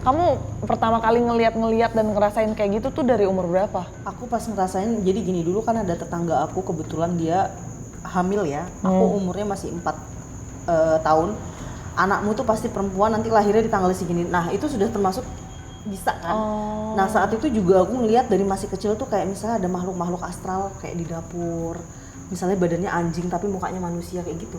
Kamu pertama kali ngeliat dan ngerasain kayak gitu tuh dari umur berapa? Aku pas ngerasain, jadi gini, dulu kan ada tetangga aku kebetulan dia hamil ya. Aku umurnya masih 4 tahun. Anakmu tuh pasti perempuan, nanti lahirnya di tanggal segini. Nah itu sudah termasuk bisa kan. Nah saat itu juga aku ngeliat dari masih kecil tuh kayak misalnya ada makhluk-makhluk astral kayak di dapur. Misalnya badannya anjing tapi mukanya manusia kayak gitu.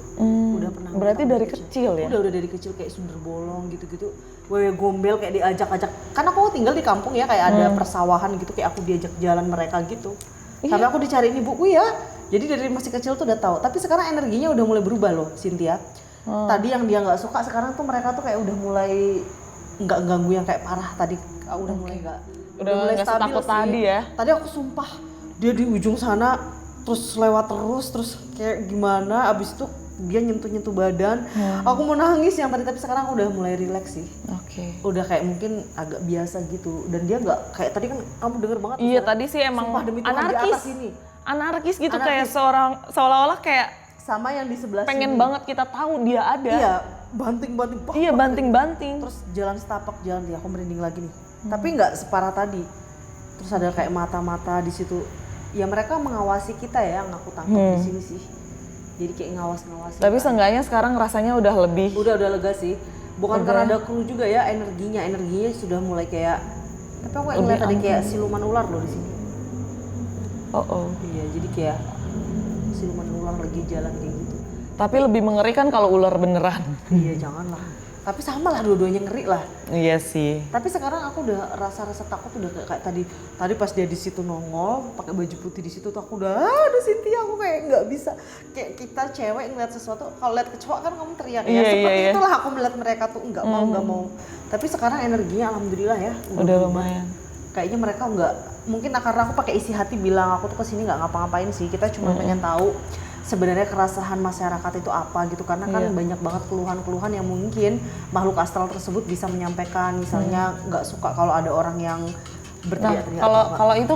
Udah pernah. Berarti dari kecil ya? Udah dari kecil kayak sundel bolong gitu-gitu. Wewe gombel kayak diajak-ajak. Kan aku tinggal di kampung ya, kayak ada persawahan gitu, kayak aku diajak jalan mereka gitu. Sampai aku dicariin ibuku ya. Jadi dari masih kecil tuh udah tahu. Tapi sekarang energinya udah mulai berubah loh, Cynthia. Tadi yang dia nggak suka, sekarang tuh mereka tuh kayak udah mulai nggak ganggu yang kayak parah tadi. Udah mulai nggak. Udah mulai stabil sih. Tadi ya. Tadi aku sumpah dia di ujung sana terus lewat terus kayak gimana, abis itu dia nyentuh badan. Aku mau nangis yang tadi, tapi sekarang udah mulai rileks sih. Udah kayak mungkin agak biasa gitu, dan dia nggak kayak tadi kan kamu denger banget. Iya tadi sih emang anarkis gitu, kayak seolah-olah kayak sama yang di sebelah pengen sini. banget kita tahu dia ada. Iya, banting-banting. Iya, banting-banting. Terus jalan setapak jalan dia, aku merinding lagi nih. Tapi nggak separah tadi. Terus ada kayak mata-mata di situ. Ya mereka mengawasi kita ya, yang aku tangkap di sini sih. Jadi kayak ngawas-ngawas. Tapi seenggaknya sekarang rasanya udah lebih. Udah lega sih. Bukan karena ada clue juga ya, energinya sudah mulai kayak. Tapi aku ngeliat tadi kayak siluman ular loh di sini. Iya, jadi kayak siluman ular lagi jalan kayak gitu. Tapi lebih mengerikan kalau ular beneran. Iya, janganlah. Tapi sama lah, dua-duanya ngeri lah. Iya sih. Tapi sekarang aku udah rasa takut udah kayak tadi pas dia di situ nongol pakai baju putih di situ tuh aku udah Cynthia, aku kayak nggak bisa, kayak kita cewek ngeliat sesuatu, kalau lihat kecoa kan kamu teriak ya. Seperti itulah aku melihat mereka tuh nggak mau. Tapi sekarang energinya alhamdulillah ya udah lumayan. Kayaknya mereka nggak, mungkin karena aku pakai isi hati bilang aku tuh kesini nggak ngapa-ngapain sih, kita cuma pengen tahu sebenarnya keresahan masyarakat itu apa gitu, karena kan banyak banget keluhan-keluhan yang mungkin makhluk astral tersebut bisa menyampaikan, misalnya nggak suka kalau ada orang yang berteriak-teriak. Kalau itu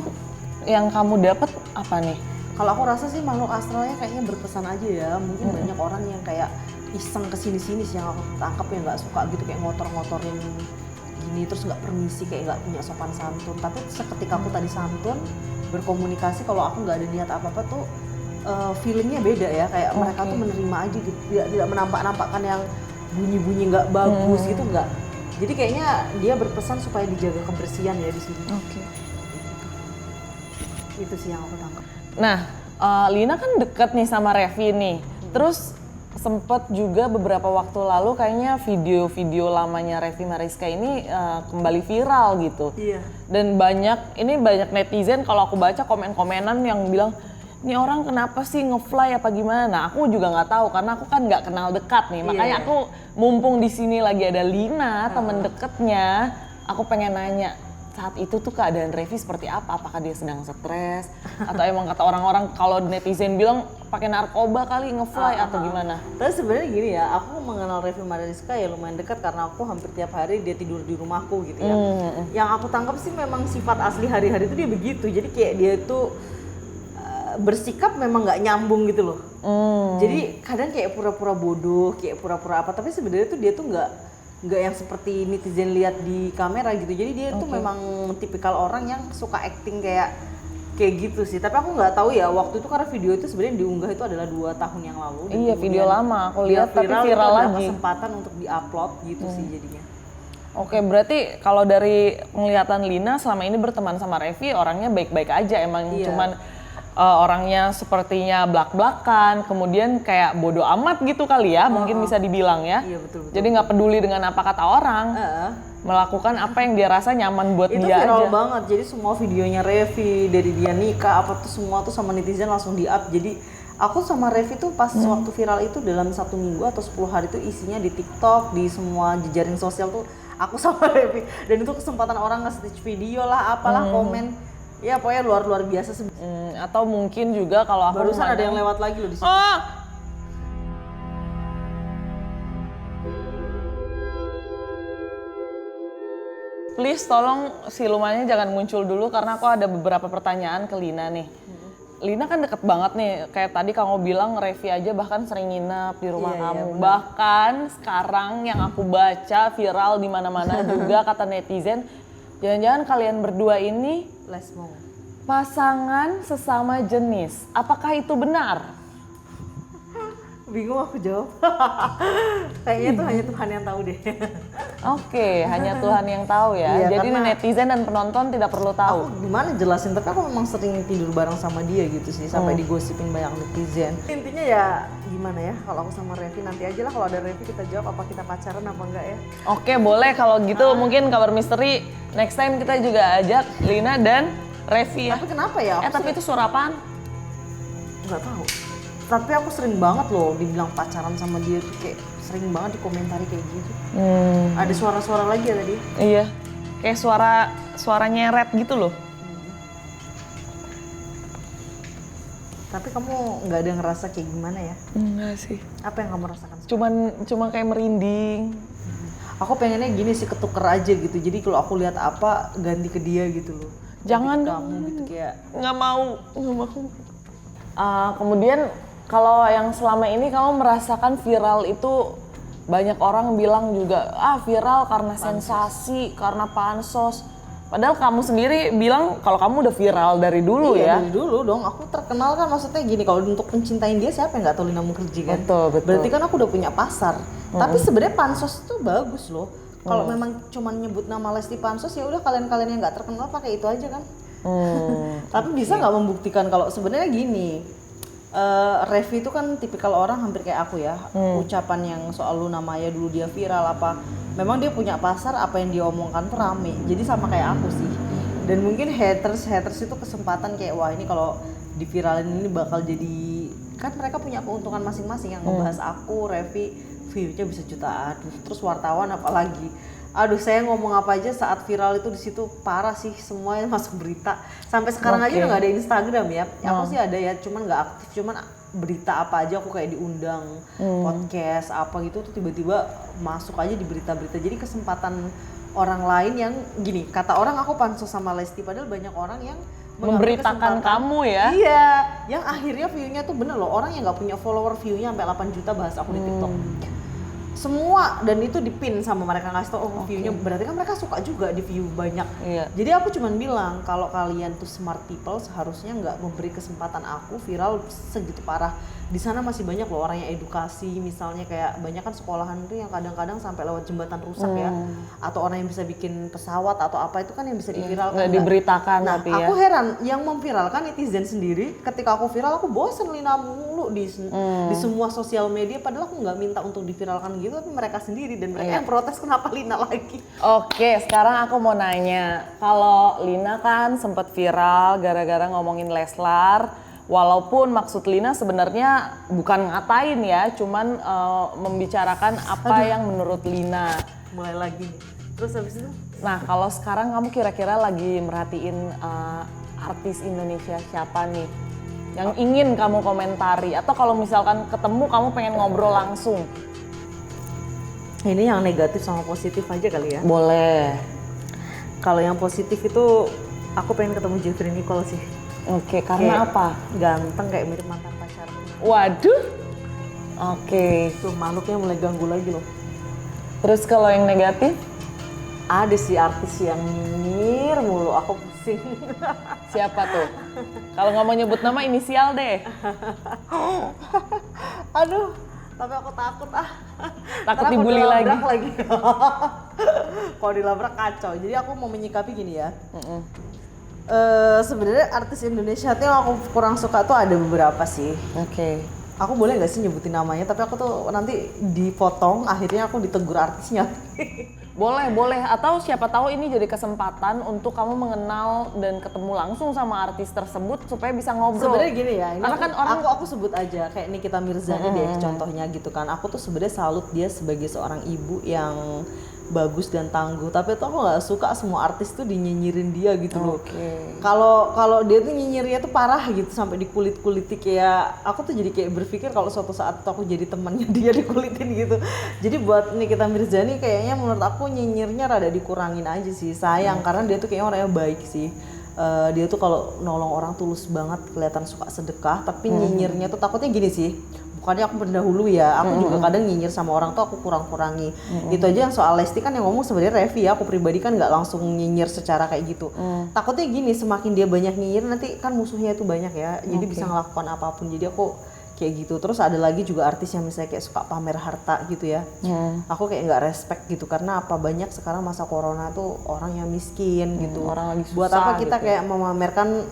yang kamu dapat apa nih? Kalau aku rasa sih makhluk astralnya kayaknya berpesan aja ya, mungkin banyak orang yang kayak iseng kesini-sini sih yang aku tangkap, yang nggak suka gitu, kayak ngotor-ngotorin gini, terus nggak permisi, kayak nggak punya sopan santun. Tapi seketika aku tadi santun berkomunikasi, kalau aku nggak ada niat apa-apa tuh feelingnya beda ya, kayak mereka tuh menerima aja gitu, tidak menampak-nampakkan yang bunyi-bunyi nggak bagus gitu, nggak. Jadi kayaknya dia berpesan supaya dijaga kebersihan ya di sini. Itu sih yang aku tangkap. Nah, Lina kan deket nih sama Revi nih. Terus sempet juga beberapa waktu lalu kayaknya video-video lamanya Revi Mariska ini kembali viral gitu. Iya. Dan banyak netizen kalau aku baca komen-komenan yang bilang, ini orang kenapa sih nge-fly apa gimana? Nah, aku juga nggak tahu karena aku kan nggak kenal dekat nih. Makanya aku mumpung di sini lagi ada Lina, temen deketnya, aku pengen nanya saat itu tuh keadaan Revi seperti apa? Apakah dia sedang stres atau emang kata orang-orang kalau netizen bilang pakai narkoba kali nge-fly atau gimana? Tapi sebenarnya gini ya, aku mengenal Revi Mariska ya lumayan dekat karena aku hampir tiap hari dia tidur di rumahku gitu ya. Yang aku tangkap sih memang sifat asli hari-hari itu dia begitu. Jadi kayak dia tuh bersikap memang nggak nyambung gitu loh. Jadi kadang kayak pura-pura bodoh, kayak pura-pura apa, tapi sebenarnya tuh dia tuh nggak yang seperti netizen lihat di kamera gitu. Jadi dia tuh memang tipikal orang yang suka acting kayak gitu sih. Tapi aku nggak tahu ya waktu itu, karena video itu sebenarnya diunggah itu adalah 2 tahun yang lalu. Iya, video lama aku lihat tapi viral lagi. Kesempatan untuk diupload gitu sih jadinya. Oke, berarti kalau dari penglihatan Lina selama ini berteman sama Revi orangnya baik-baik aja, emang cuman orangnya sepertinya blak-blakan, kemudian kayak bodoh amat gitu kali ya, mungkin bisa dibilang ya. Iya, betul. Jadi nggak peduli dengan apa kata orang, melakukan apa yang dia rasa nyaman buat itu dia aja. Itu viral banget, jadi semua videonya Revi dari dia nikah apa tuh semua tuh sama netizen langsung di-up. Jadi aku sama Revi tuh pas waktu viral itu dalam 1 minggu atau 10 hari tuh isinya di TikTok, di semua jejaring sosial tuh aku sama Revi. Dan itu kesempatan orang nge-stitch video lah, apalah komen. Ya pokoknya luar biasa sih. Atau mungkin juga kalau aku barusan ada yang lewat lagi loh di sini. Please tolong silumannya jangan muncul dulu karena aku ada beberapa pertanyaan ke Lina nih. Lina kan deket banget nih, kayak tadi kamu bilang Revi aja bahkan sering nginep di rumah Iya, iya, kamu. benar. Bahkan sekarang yang aku baca viral di mana-mana juga kata netizen, jangan-jangan kalian berdua ini Lesmo. pasangan sesama jenis. Apakah itu benar? Bingung aku jawab. Kayaknya tuh hanya Tuhan yang tahu deh. Oke, hanya Tuhan yang tahu ya. Iya, Jadi karena netizen dan penonton tidak perlu tahu. Aku gimana jelasin, tapi aku memang sering tidur bareng sama dia gitu sih, sampai digosipin banyak netizen. Intinya ya gimana ya, kalau aku sama Revi nanti aja lah, kalau ada Revi kita jawab apa kita pacaran apa enggak ya. Oke, boleh kalau gitu mungkin kabar misteri next time kita juga ajak Lina dan Revi ya. Tapi kenapa ya? Tapi itu suara apaan? Nggak tahu. Tapi aku sering banget loh dibilang pacaran sama dia tuh, kayak sering banget dikomentari kayak gitu. Ada suara-suara lagi ya tadi? Iya, kayak suara nyeret gitu loh. Tapi kamu nggak ada ngerasa kayak gimana ya? Enggak sih. Apa yang kamu rasakan? Cuma kayak merinding. Aku pengennya gini sih, ketuker aja gitu. Jadi kalau aku lihat apa ganti ke dia gitu loh. Jangan Ganti ke dong. kamu gitu kayak. Nggak mau. Kemudian kalau yang selama ini kamu merasakan viral itu banyak orang bilang juga viral karena sensasi, karena pansos. Padahal kamu sendiri bilang kalau kamu udah viral dari dulu ya. Dari dulu dong, aku terkenal kan, maksudnya gini, kalau untuk mencintain dia siapa yang nggak tahu Lina Mukherjee kan? Betul. Berarti kan aku udah punya pasar. Tapi sebenarnya pansos itu bagus loh. Kalau memang cuma nyebut nama Lesti Pansos, ya udah kalian-kalian yang nggak terkenal pakai itu aja kan. Tapi bisa nggak membuktikan kalau sebenarnya gini, Revi itu kan tipikal orang hampir kayak aku ya. Ucapan yang soal Luna Maya dulu dia viral apa, memang dia punya pasar, apa yang dia omongkan tuh rame. Jadi sama kayak aku sih. Dan mungkin haters itu kesempatan kayak wah ini kalau diviralin ini bakal jadi, kan mereka punya keuntungan masing-masing, yang ngebahas aku, Revi, view-nya bisa jutaan. Terus wartawan apalagi. Aduh, saya ngomong apa aja saat viral itu di situ parah sih, semuanya masuk berita. Sampai sekarang aja udah nggak ada Instagram ya. Aku sih ada ya, cuman nggak aktif. Cuman berita apa aja aku kayak diundang podcast apa gitu tuh tiba-tiba masuk aja di berita-berita. Jadi kesempatan orang lain yang gini, kata orang aku pansos sama Lesti, padahal banyak orang yang Memberitakan kamu ya. Iya, yang akhirnya view-nya tuh bener loh, orang yang nggak punya follower view-nya sampai 8 juta bahas aku di TikTok. Semua, dan itu dipin sama mereka, ngasih tau view-nya, berarti kan mereka suka juga di view banyak. Iya. Jadi aku cuman bilang kalau kalian tuh smart people seharusnya nggak memberi kesempatan aku viral segitu parah. Di sana masih banyak loh orang yang edukasi, misalnya kayak banyak kan sekolahan tuh yang kadang-kadang sampai lewat jembatan rusak ya, atau orang yang bisa bikin pesawat atau apa itu kan yang bisa diviralkan. Nggak diberitakan Nah, tapi ya. aku heran yang memviralkan netizen sendiri. Ketika aku viral aku bosen Lina mulu di semua sosial media, padahal aku nggak minta untuk diviralkan gitu, tapi mereka sendiri, dan mereka yang protes kenapa Lina lagi. Oke, sekarang aku mau nanya, kalau Lina kan sempat viral gara-gara ngomongin Leslar, walaupun maksud Lina sebenarnya bukan ngatain ya, cuman membicarakan apa yang menurut Lina. Mulai lagi. Terus habis itu? Nah, kalau sekarang kamu kira-kira lagi merhatiin artis Indonesia siapa nih yang ingin kamu komentari, atau kalau misalkan ketemu kamu pengen ngobrol langsung? Ini yang negatif sama positif aja kali ya. Boleh. Kalau yang positif itu aku pengen ketemu Jeffrey Nicole sih. Oke, karena Kayak apa? Ganteng kayak mirip mantan pacarnya. Waduh. Oke. Tuh makhluknya mulai ganggu lagi loh. Terus kalau yang negatif? Ada sih artis yang nyinyir mulu, aku pusing. Siapa tuh? Kalau nggak mau nyebut nama, inisial deh. Aduh, tapi aku takut Takut Ntar aku dibully dilabrak lagi. lagi. Kalau dilabrak kacau. Jadi aku mau menyikapi gini ya. Sebenarnya artis Indonesia tuh yang aku kurang suka tuh ada beberapa sih. Oke. Aku boleh nggak sih nyebutin namanya? Tapi aku tuh nanti dipotong, akhirnya aku ditegur artisnya. Boleh. Atau siapa tahu ini jadi kesempatan untuk kamu mengenal dan ketemu langsung sama artis tersebut supaya bisa ngobrol. Sebenarnya gini ya, ini Karena kan orang aku sebut aja kayak Nikita Mirzani deh contohnya gitu kan. Aku tuh sebenarnya salut dia sebagai seorang ibu yang bagus dan tangguh, tapi tuh aku nggak suka semua artis tuh dinyinyirin dia gitu loh. Kalau dia tuh nyinyirnya tuh parah gitu sampai dikulit-kuliti, kayak aku tuh jadi kayak berpikir kalau suatu saat tuh aku jadi temannya dia dikulitin gitu. Jadi buat Nikita Mirzani kayaknya menurut aku nyinyirnya rada dikurangin aja sih, sayang karena dia tuh kayaknya orangnya baik sih. Dia tuh kalau nolong orang tulus banget, kelihatan suka sedekah, tapi nyinyirnya tuh takutnya gini sih. Bukannya aku pendahulu ya, aku juga kadang nyinyir sama orang tuh aku kurang-kurangi. Itu aja yang soal Lesti kan yang ngomong sebenarnya Revi ya, aku pribadi kan nggak langsung nyinyir secara kayak gitu. Takutnya gini, semakin dia banyak nyinyir nanti kan musuhnya itu banyak ya, jadi bisa ngelakukan apapun. Jadi aku kayak gitu. Terus ada lagi juga artis yang misalnya kayak suka pamer harta gitu ya. Aku kayak nggak respect gitu, karena apa, banyak sekarang masa corona tuh orang yang miskin gitu. Orang lagi susah. Buat apa kita gitu. kayak memamerkan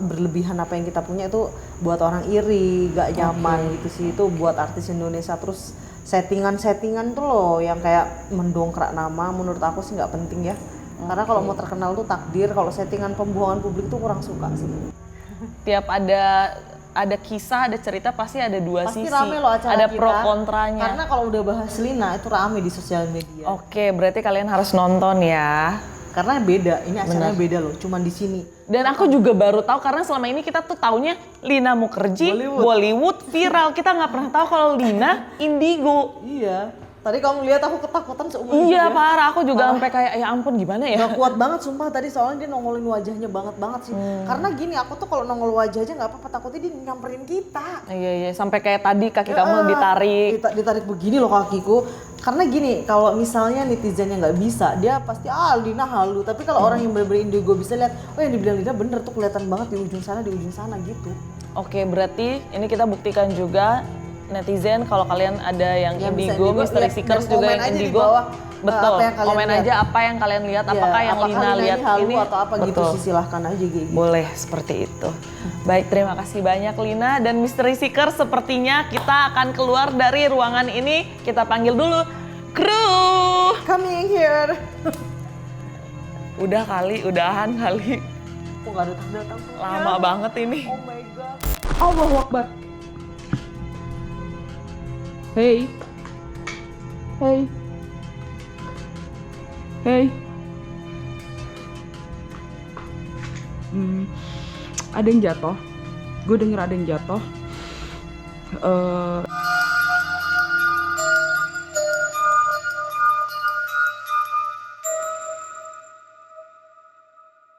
berlebihan apa yang kita punya, itu buat orang iri, gak nyaman gitu sih. Itu buat artis Indonesia. Terus settingan-settingan tuh loh yang kayak mendongkrak nama, menurut aku sih nggak penting ya. Karena kalau mau terkenal tuh takdir, kalau settingan pembohongan publik tuh kurang suka sih. Tiap ada kisah, ada cerita, pasti ada dua Pasti sisi. rame loh acara ada kita, pro kontranya. karena kalau udah bahas Lina itu rame di sosial media. Oke, berarti kalian harus nonton ya. Karena beda, ini acaranya beda loh, cuman di sini. Dan aku juga baru tahu karena selama ini kita tuh taunya Lina Mukherjee, Bollywood viral. Kita nggak pernah tahu kalau Lina Indigo. Iya. Tadi kamu lihat aku ketakutan seumur hidup Iya ya. parah, aku juga sampai kayak ya ampun gimana ya. Gak kuat banget sumpah tadi, soalnya dia nongolin wajahnya banget sih. Karena gini, aku tuh kalau nongol wajah aja nggak apa-apa, takutnya dia nyamperin kita. Iya, sampai kayak tadi kaki kamu ditarik. Ditarik begini loh kakiku. Karena gini, kalau misalnya netizennya nggak bisa, dia pasti Lina halu. Tapi kalau orang yang bener-bener Indigo bisa lihat, oh yang dibilang Lina bener tuh, kelihatan banget di ujung sana gitu. Oke, berarti ini kita buktikan juga netizen kalau kalian ada yang Yang bisa Indigo, Indigo, Mystery lihat, Seekers dan juga komen yang aja di Indigo. bawah, Betul, apa yang kalian komen lihat. aja apa yang kalian lihat, Ya, apakah yang apakah Lina lihat halu ini atau apa gitu betul. sih, silahkan aja gitu. Boleh seperti itu. Baik, terima kasih banyak Lina dan Mystery Seekers. Sepertinya kita akan keluar dari ruangan ini. Kita panggil dulu kru. Coming here. Udahan kali. Kok gak ada tanda-tanda? Lama banget ini. Oh my god. Allahu Akbar. Hey. Ada yang jatuh. Gue denger ada yang jatuh.